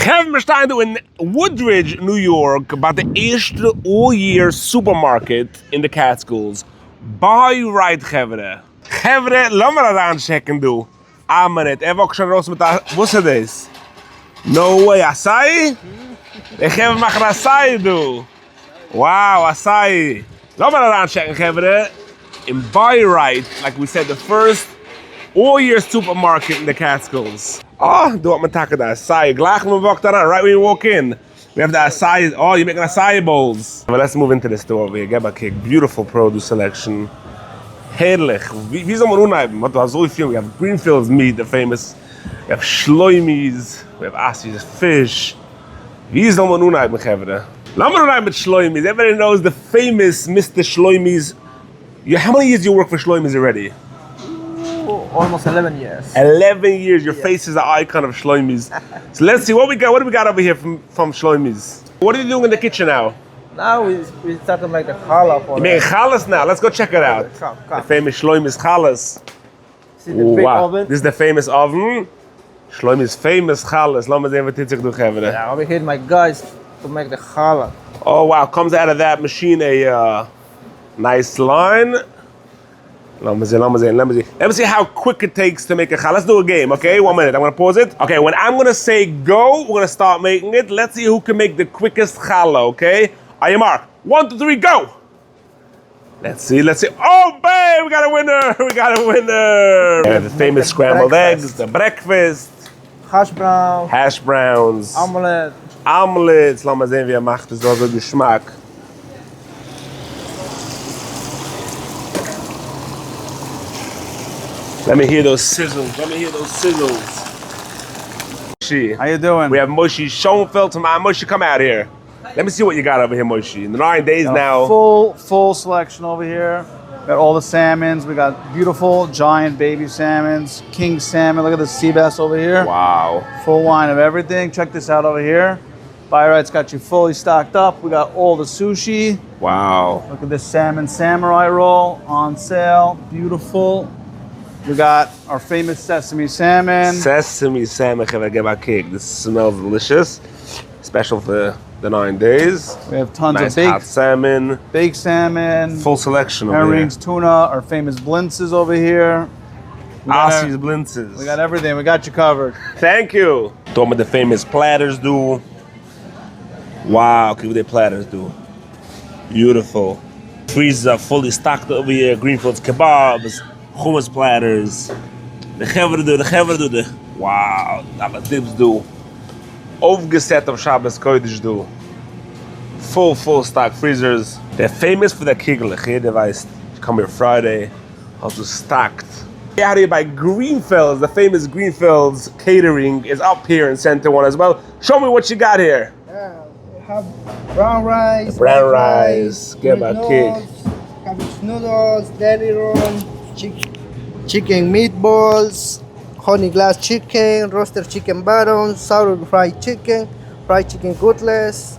We staan in Woodridge, New York, about the eerste all-year supermarket in the Catskills. Buy Rite, Gevre. Gevre, laat me dat aanchecken, doe. Amen. Even ook schon raus met dat. Wat is dit? No way, acai? Ik geef maar een acai, doe. Wow, acai. Laat me dat aanchecken, Gevre. In Buy Rite, like we said, the first all-year supermarket in the Catskills. Oh, doe wat met takken daar. Acai. Glaag me walk daar aan, right when you walk in. We have the acai. Oh, you're making acai bowls. Well, let's move into the store over here. Get back here. Beautiful produce selection. Heerlijk. Wie zal maar unheimen? Want we hebben zoveel. We have Greenfield's meat, the famous. We have shloimies. We have Asi's fish. Wie zal maar unheimen, Gevre? Laat me unheimen met shloimies. Everybody knows the famous Mr. Shloimies. How many years do you work for shloimies already? Almost 11 years. 11 years. Your face is the icon of shloimies. So let's see what we got. What do we got over here from shloimies? What are you doing in the kitchen now? Now we start to make the challah for You making challahs now? Let's go check it out. Come. The famous shloimies challahs. See the big oven? This is the famous oven. Shloimies famous challahs. Laat me zien wat dit zich doet, Gevre. Yeah, over here my guys to make the challah. Oh wow, comes out of that machine a nice line. Let me see how quick it takes to make a challah. Let's do a game, okay? 1 minute, I'm gonna pause it. Okay, when I'm gonna say go, we're gonna start making it. Let's see who can make the quickest challah, okay? On your mark, 1, 2, 3, go! Let's see. Oh, babe, we got a winner! Yeah, the famous scrambled eggs, the breakfast. Hash browns. Omelets. Lass mal sehen, wie macht das so Geschmack. Let me hear those sizzles. Moshe. How you doing? We have Moshe Schoenfeld. Moshe, come out here. Let me see what you got over here, Moshe. In the 9 days now. Full selection over here. Got all the salmons. We got beautiful giant baby salmons, king salmon. Look at the sea bass over here. Wow. Full line of everything. Check this out over here. Buy Rite's got you fully stocked up. We got all the sushi. Wow. Look at this salmon samurai roll on sale. Beautiful. We got our famous sesame salmon. Sesame salmon, get my cake. This smells delicious. Special for the 9 days. We have tons nice of hot salmon. baked salmon. Full selection over herrings, here. tuna, our famous blintzes over here. Asi's blintzes. We got everything. We got you covered. Thank you. Talking about the famous platters do. Wow, look what their platters do. Beautiful. Freezers are fully stocked over here. Greenfield's kebabs, hummus platters. The Gevre do. Wow, alle dips do. Overgeset of Shabbos Kodesh do. Full stock freezers. They're famous for their kiglich. They weiß, come here Friday, also stacked. Out here by Greenfields, the famous Greenfields Catering is up here in Center One as well. Show me what you got here. Yeah, we have brown rice. Brown rice, get my cake. Cabbage noodles, deli roll, chicken meatballs, honey glass chicken, roasted chicken buttons, sour fried chicken cutlets,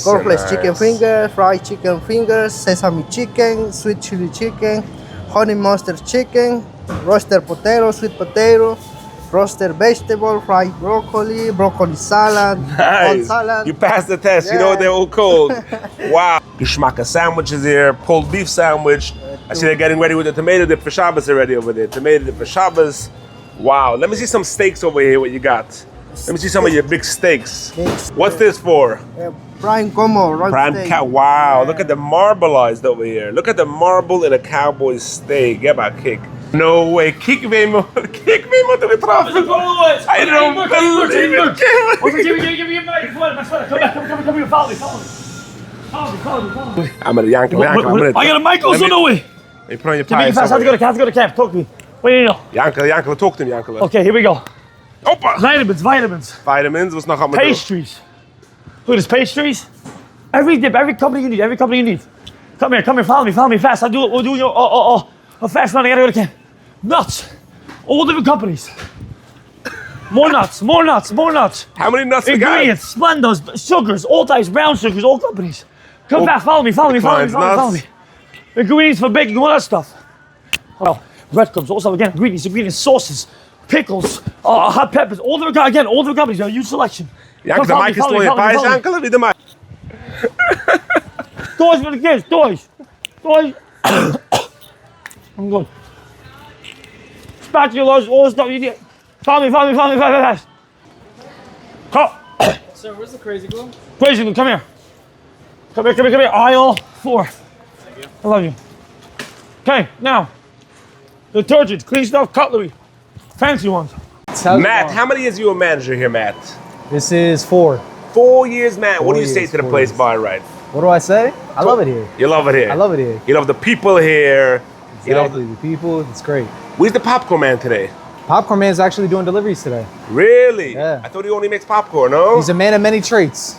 cornflakes chicken fingers, fried chicken fingers, sesame chicken, sweet chili chicken, honey mustard chicken, roasted potato, sweet potato, roasted vegetable, fried broccoli salad, Nice. salad. You passed the test. Yeah. You know what they're all called. Wow. Geschmacka sandwiches here. Pulled beef sandwich. I see they're getting ready with the tomato dip for Shabbos already over there. Tomato dip for Shabbos. Wow. Let me see some steaks over here. What you got? Let me see some of your big steaks. What's this for? Prime como, Prime steak. cow. Wow. Look at the marbleized over here. Look at the marble in a cowboy's steak. Get my kick. No way. Kick me more to the top. I don't believe it. Give me your microphone. Come here. Follow me. I'm gonna Yankel. I got a mic also, no way. You put on your Give me pants. fast. I have to go to camp. Talk to me. What do you know? Yankel, talk to me, Yankel. Okay, here we go. Opa! Vitamins. Vitamins, what's nog allemaal doen? Pastries. Look at this, pastries. Every dip, every company you need. Come here, follow me fast. We'll do your fast run. I gotta go to camp. Nuts. All different companies. More nuts. How many nuts we got? Ingredients, Splendos, sugars, all types, brown sugars, all companies. Come fast, follow me. Ingredients for baking, all that stuff. Well, breadcrumbs, also again, ingredients, sauces, pickles, hot peppers, all different companies. A huge selection. Yankel, de mic is still in your pies, Yankel. Wie de mic? Toys for the kids, toys. I'm good. Spatulas, all the stuff you need. Follow me, fast. Come. Sir, where's the crazy glue? Crazy glue, come here. Come here. Aisle 4. Thank you. I love you. Okay, now. Detergent, clean stuff, cutlery. Fancy ones. Matt, how many years are you a manager here, Matt? This is 4. 4 years, Matt. What do you 4 say years, to the 4 place years. by Rite? What do I say? I love it here. You love it here. I love it here. You love the people here. You love Exactly. The people, it's great. Where's the popcorn man today? Popcorn Man's actually doing deliveries today. Really? Yeah. I thought he only makes popcorn, no? He's a man of many traits.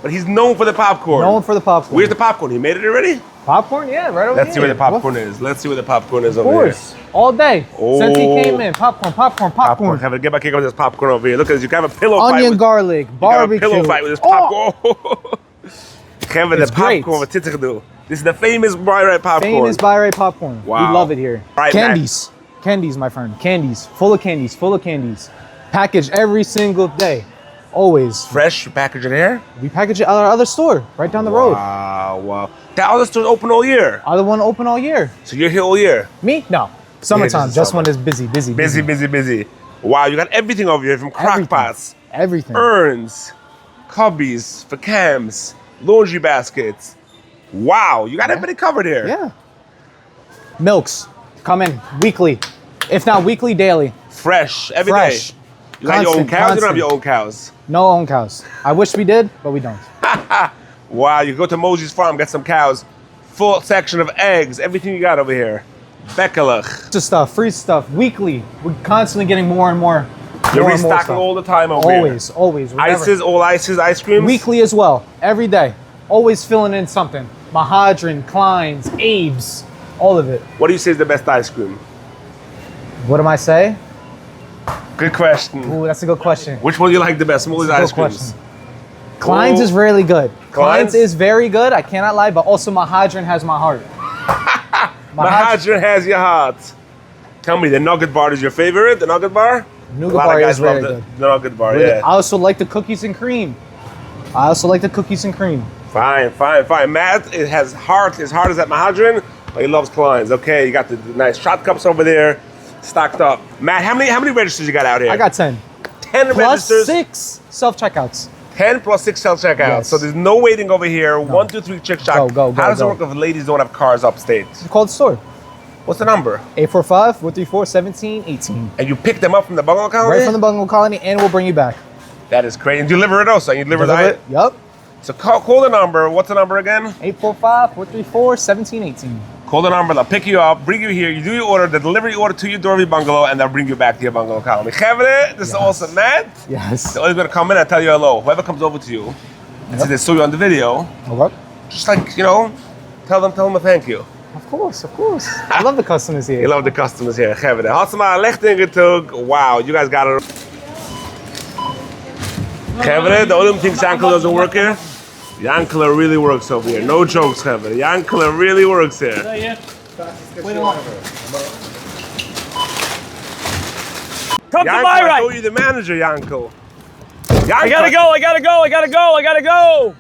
But he's known for the popcorn. Known for the popcorn. Where's the popcorn? He made it already? Popcorn? Yeah, right over Let's see here. where the popcorn is. Let's see where the popcorn is Of over here. course. All day. Since he Oh. came in. Popcorn. Have a get back here with this popcorn over here. Look at this. You can have a pillow fight. Onion with, garlic, you can have a barbecue. pillow fight with this Oh, popcorn. Kevin, the It's great. popcorn with Titzigdu. This is the famous Rite popcorn. famous Byray popcorn. Wow. We love it here. Right, Candies. Candies, my friend. Candies. Full of candies. Packaged every single day. Always. Fresh packaging here. We package it at our other store right down the road. Wow. That other store's open all year. Other one open all year. So you're here all year. Me? No. Summertime. just Just summer. when it's busy. Busy. Wow, you got everything over here from crock Everything. pots, Everything. urns, cubbies for cams, laundry baskets. Wow, you got everything covered here. Yeah. Milks come in weekly, if not weekly, daily. Fresh every day. Fresh. You got your own Constant, cows? You don't have constant. your own cows. No own cows. I wish we did, but we don't. Wow, you go to Mosey's farm, get some cows. Full section of eggs, everything you got over here. Beckelach. Just stuff, free stuff, weekly. We're constantly getting more and more. You're more and more restocking stuff. all the time over here. Always. We're never- Ices, all ices, ice creams. Weekly as well, every day. Always filling in something. Mahadran, Klein's, Abe's, all of it. What do you say is the best ice cream? What am I say? Good question. Ooh, that's a good question. Which one do you like the best? Smoothest Good ice creams. question. Klein's Oh. is really good. Klein's? Klein's is very good, I cannot lie, but also Mahadran has my heart. Mahadran has your heart. Tell me, the nugget bar is your favorite? The nugget bar? Nougat A lot bar of guys is love very the good. nugget bar, Really. yeah. I also like the cookies and cream. Fine. Matt, it has heart. His heart is at Mahadran, but he loves Klein's. Okay, you got the nice shot cups over there, stocked up. Matt, how many registers you got out here? I got 10. 10 Plus registers. 6 self-checkouts. 10 plus 6 self-checkouts. Yes. So there's no waiting over here. 1, 2, 3, check shot. Go, How does it go. work if ladies don't have cars upstate? Call the store. What's the number? 845-434-1718. And you pick them up from the bungalow colony? Right from the bungalow colony, and we'll bring you back. That is crazy. And deliver it also. You deliver Deliver it. it? Yup. So call the number. What's the number again? 845-434-1718. Call the number. They'll pick you up, bring you here. You do your order. The delivery order to your door of your bungalow, and they'll bring you back to your bungalow colony. Chevre, this is awesome, Matt. Yes. They're always going to come in and tell you hello. Whoever comes over to you and says they saw you on the video, Okay. just like, tell them a thank you. Of course. I love the customers here. You love the customers here. Chevre. Hatsama Lechtingetug. Wow, you guys got it. Chevre, the only thing Yankler doesn't work here. Yankler really works over here. No jokes, Chevre. Yankler really works here. Come to Yankel, my I right. told you the manager, Yankel. I gotta go.